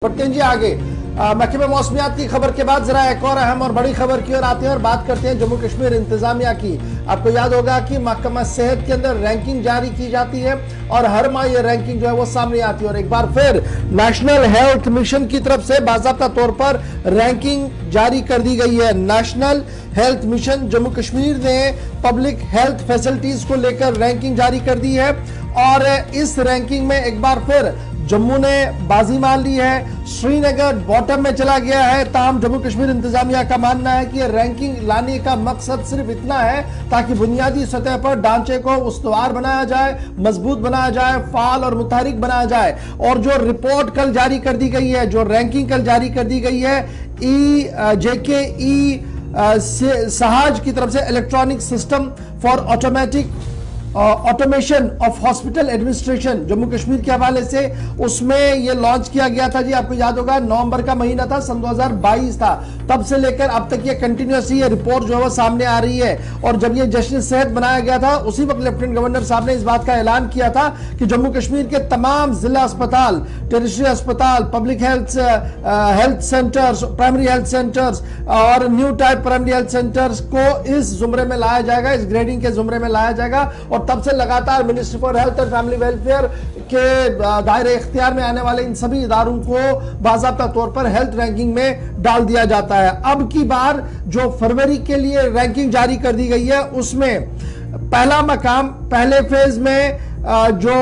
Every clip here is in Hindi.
बढ़ते हैं जी आगे। महकमे मौसमियात की खबर के बाद जरा एक और अहम और बड़ी खबर की ओर आते हैं और बात करते हैं जम्मू कश्मीर इंतजामिया की। आपको याद होगा कि महकमा सेहत के अंदर रैंकिंग जारी की जाती है और हर माह ये रैंकिंग जो है वो सामने आती है और एक बार फिर नेशनल हेल्थ मिशन की तरफ से बाकायदा तौर पर रैंकिंग जारी कर दी गई है। National health mission Jammu Kashmir ने पब्लिक हेल्थ फैसिलिटीज को लेकर रैंकिंग जारी कर दी है और इस रैंकिंग में एक बार फिर जम्मू ने बाजी मान ली है। श्रीनगर बॉटम में चला गया है। ताहम जम्मू कश्मीर इंतजामिया का मानना है कि रैंकिंग लाने का मकसद सिर्फ इतना है ताकि बुनियादी सतह पर ढांचे को उस्तवार बनाया जाए, मजबूत बनाया जाए, फाल और मुतहरिक बनाया जाए। और जो रिपोर्ट कल जारी कर दी गई है, जो रैंकिंग कल जारी कर दी गई है JKE सहाज की तरफ से, electronic system for automation of hospital administration Jammu Kashmir के हवाले से, उसमें यह लॉन्च किया गया था जी। आपको याद होगा नवंबर का महीना था, सन 2022 था, तब से लेकर अब तक ये कंटिन्यूसली ये रिपोर्ट जो है वो सामने आ रही है। और जब ये जश्न सेहत बनाया गया था उसी वक्त लेफ्टिनेंट गवर्नर साहब ने इस बात का ऐलान किया था कि जम्मू कश्मीर के तमाम जिला अस्पताल, टेरिटरी अस्पताल, public health centres, primary health centres और new type primary health centres को इस जुमरे में लाया जाएगा, इस ग्रेडिंग के जुमरे में लाया जाएगा। और तब से लगातार ministry for health and family welfare के दायरे इख्तियार में आने वाले इन सभी इदारों को बाकायदा तौर पर हेल्थ रैंकिंग में डाल दिया जाता है। अब की बार जो फरवरी के लिए रैंकिंग जारी कर दी गई है उसमें पहला मकाम, पहले फेज में जो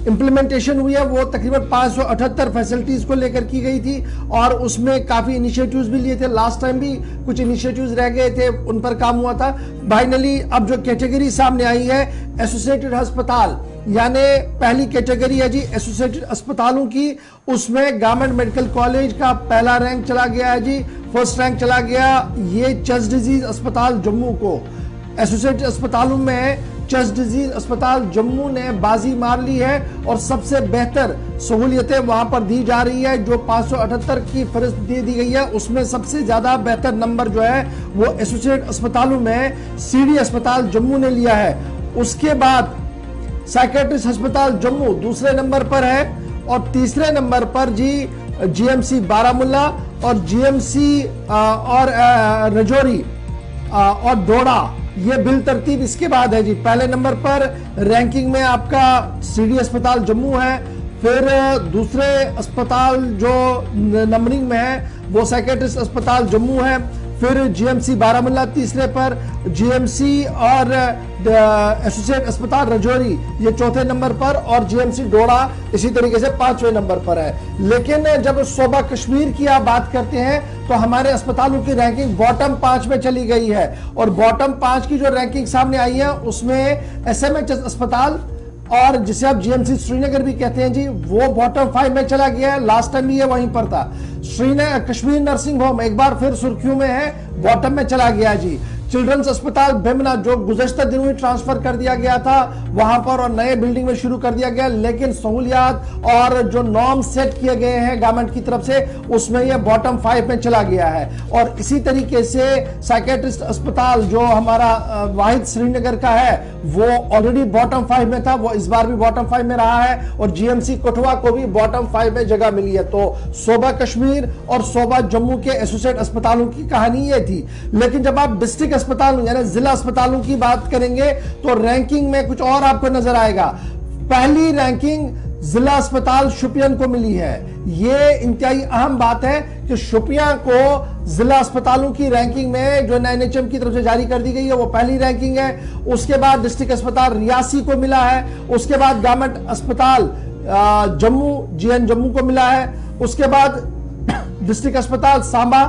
इंप्लीमेंटेशन हुई है वो तकरीबन 578 फैसिलिटीज को लेकर की गई थी और उसमें काफी इनिशिएटिव्स भी लिए थे। लास्ट टाइम भी कुछ इनिशिएटिव्स रह गए थे, उन पर काम हुआ था। फाइनली अब जो कैटेगरी सामने आई है एसोसिएटेड अस्पताल, यानी पहली कैटेगरी है जी एसोसिएटेड अस्पतालों की, उसमें गवर्नमेंट मेडिकल कॉलेज का पहला रैंक चला गया है जी, फर्स्ट रैंक चला गया ये चेस्ट डिजीज अस्पताल जम्मू को। एसोसिएटेड अस्पतालों में चेस्ट डिजीज अस्पताल जम्मू ने बाजी मार ली है और सबसे बेहतर सहूलियतें वहां पर दी जा रही है। जो 578 की फहरिस्त दे दी गई है उसमें सबसे ज्यादा बेहतर नंबर जो है वो एसोसिएटेड अस्पतालों में CD अस्पताल जम्मू ने लिया है। उसके बाद साइकेट्रिस्ट अस्पताल जम्मू दूसरे नंबर पर है और तीसरे नंबर पर जी GMC बारामुल्ला और GMC और रजौरी और डोडा, ये बिल तरतीब इसके बाद है जी। पहले नंबर पर रैंकिंग में आपका CD अस्पताल जम्मू है, फिर दूसरे अस्पताल जो नंबरिंग में है वो साइकेट्रिस्ट अस्पताल जम्मू है, फिर GMC बारामुल्ला तीसरे पर, GMC और एसोसिएट अस्पताल रजौरी ये चौथे नंबर पर और GMC डोडा इसी तरीके से पांचवें नंबर पर है। लेकिन जब सूबा कश्मीर की आप बात करते हैं तो हमारे अस्पतालों की रैंकिंग बॉटम 5 में चली गई है और बॉटम 5 की जो रैंकिंग सामने आई है उसमें SMH अस्पताल और जिसे आप GMC श्रीनगर भी कहते हैं जी, वो बॉटम 5 में चला गया है। लास्ट टाइम भी ये वहीं पर था। श्रीनगर कश्मीर नर्सिंग होम एक बार फिर सुर्खियों में है, बॉटम में चला गया जी। चिल्ड्रंस अस्पताल बेमना जो गुज़श्ता दिनों में ट्रांसफर कर दिया गया था वहां पर और नए बिल्डिंग में शुरू कर दिया गया, लेकिन सहूलियात और जो नॉर्म सेट किए गए हैं गवर्नमेंट की तरफ से उसमें यह बॉटम 5 में चला गया है। और इसी तरीके से साइकेट्रिस्ट अस्पताल जो हमारा वाहिद श्रीनगर का है वो ऑलरेडी बॉटम 5 में था, वो इस बार भी बॉटम 5 में रहा है और GMC कठुआ को भी बॉटम 5 में जगह मिली है। तो सूबा कश्मीर और सूबा जम्मू के एसोसिएट अस्पतालों की कहानी ये थी। लेकिन जब आप डिस्ट्रिक्ट अस्पताल यानी जिला अस्पतालों की बात करेंगे तो रैंकिंग में कुछ और आपको नजर आएगा। पहली रैंकिंग जिला अस्पताल शुपियन को मिली है। यह इंतहाई अहम बात है कि शुपियन को जिला अस्पतालों की रैंकिंग में जो NHM की तरफ से जारी कर दी गई है वो पहली रैंकिंग है। उसके बाद डिस्ट्रिक्ट अस्पताल रियासी को मिला है, उसके बाद गवर्नमेंट अस्पताल जम्मू GN जम्मू को मिला है, उसके बाद डिस्ट्रिक्ट अस्पताल सांबा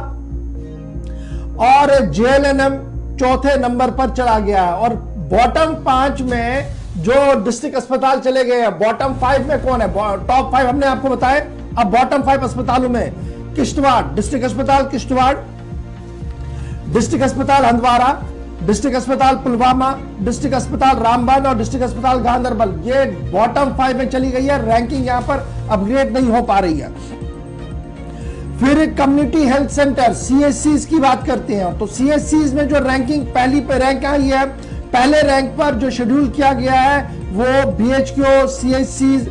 और JLNM चौथे नंबर पर चला गया है। और बॉटम 5 में जो डिस्ट्रिक्ट अस्पताल चले गए हैं, बॉटम 5 में कौन है? टॉप 5 हमने आपको बताया। अब बॉटम 5 अस्पतालों में किश्तवाड़ डिस्ट्रिक्ट अस्पताल, किश्तवाड़ डिस्ट्रिक्ट अस्पताल हंदवारा, डिस्ट्रिक्ट अस्पताल पुलवामा, डिस्ट्रिक्ट अस्पताल रामबन और डिस्ट्रिक्ट अस्पताल गांधरबल, ये बॉटम 5 में चली गई है। रैंकिंग यहां पर अपग्रेड नहीं हो पा रही है। फिर कम्युनिटी हेल्थ सेंटर CHCs की बात करते हैं तो CHCs में जो रैंकिंग पहली पे रैंक आई है, पहले रैंक पर जो शेड्यूल किया गया है वो BHQ CHCs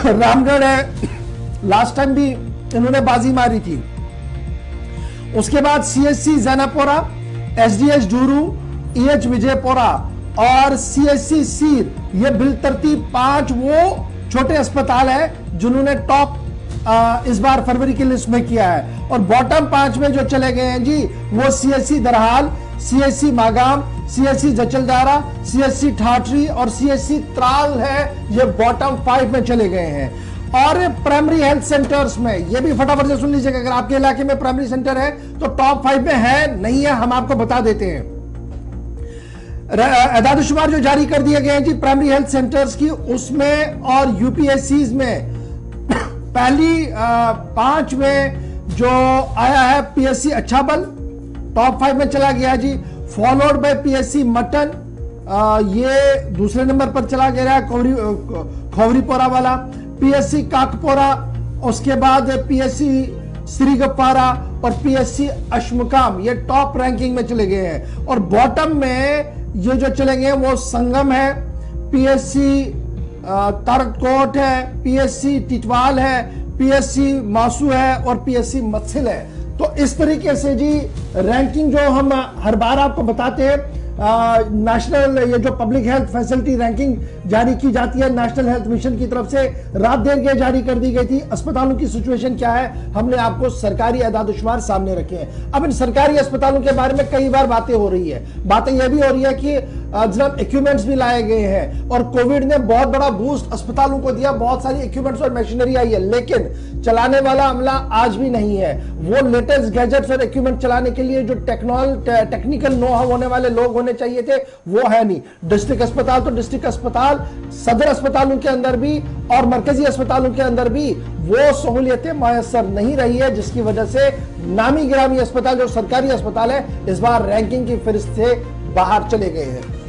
रामगढ़ है, लास्ट टाइम भी इन्होंने बाजी मारी थी। उसके बाद CHC Zainapora, SDH Dooru, EH Vijayapura और सीएचसी सीर, ये बिलतरतीब 5 वो छोटे अस्पताल है जिन्होंने टॉप इस बार फरवरी की लिस्ट में किया है। और बॉटम 5 में जो चले गए हैं जी, वो CHC Darhal, CHC Magam, CHC Jachaldara, CHC Thathri और सीएचसी त्राल है, ये बॉटम 5 में चले गए हैं। और प्राइमरी हेल्थ सेंटर्स में, ये भी फटाफट से सुन लीजिएगा, अगर आपके इलाके में प्राइमरी सेंटर है तो टॉप 5 में है नहीं है, हम आपको बता देते हैं। एदाद-ओ-शुमार जो जारी कर दिए गए हैं जी प्राइमरी हेल्थ सेंटर्स की, उसमें और यूपीएससीज में पहली 5 में जो आया है पीएससी अच्छाबल, टॉप 5 में चला गया जी। फॉलोड बाय पीएससी मटन, ये दूसरे नंबर पर चला गया है, खौरीपोरा वाला। पीएससी काकपोरा, उसके बाद पीएससी श्रीगफ्फारा और पीएससी अश्मकाम, ये टॉप रैंकिंग में चले गए हैं। और बॉटम में ये जो चले गए वो संगम है, पीएससी तारकोट है, पीएससी टिटवाल है, पीएससी मासू है और पीएससी मत्सिल है। तो इस तरीके से जी रैंकिंग जो हम हर बार आपको बताते हैं, नेशनल ये जो पब्लिक हेल्थ फैसिलिटी रैंकिंग जारी की जाती है नेशनल हेल्थ मिशन की तरफ से, रात देर के जारी कर दी गई थी। अस्पतालों की सिचुएशन क्या है, हमने आपको सरकारी एदाद-ओ-शुमार सामने रखे हैं। अब इन सरकारी अस्पतालों के बारे में कई बार बातें हो रही है, बातें यह भी हो रही है कि जनाब इक्विपमेंट्स भी लाए गए हैं और कोविड ने बहुत बड़ा बूस्ट अस्पतालों को दिया, बहुत सारी इक्विपमेंट्स और मशीनरी आई है, लेकिन चलाने वाला अमला आज भी नहीं है। वो लेटेस्ट गैजेट्स और इक्विपमेंट चलाने के लिए जो टेक्निकल नो हाउ होने वाले लोग होने चाहिए थे, वो है नहीं। डिस्ट्रिक्ट अस्पताल तो डिस्ट्रिक्ट अस्पताल, सदर अस्पतालों के अंदर भी और मरकजी अस्पतालों के अंदर भी वो सहूलियतें मयसर नहीं रही है, जिसकी वजह से नामी गिरामी अस्पताल जो सरकारी अस्पताल है इस बार रैंकिंग की फहरिस्त से बाहर चले गए हैं।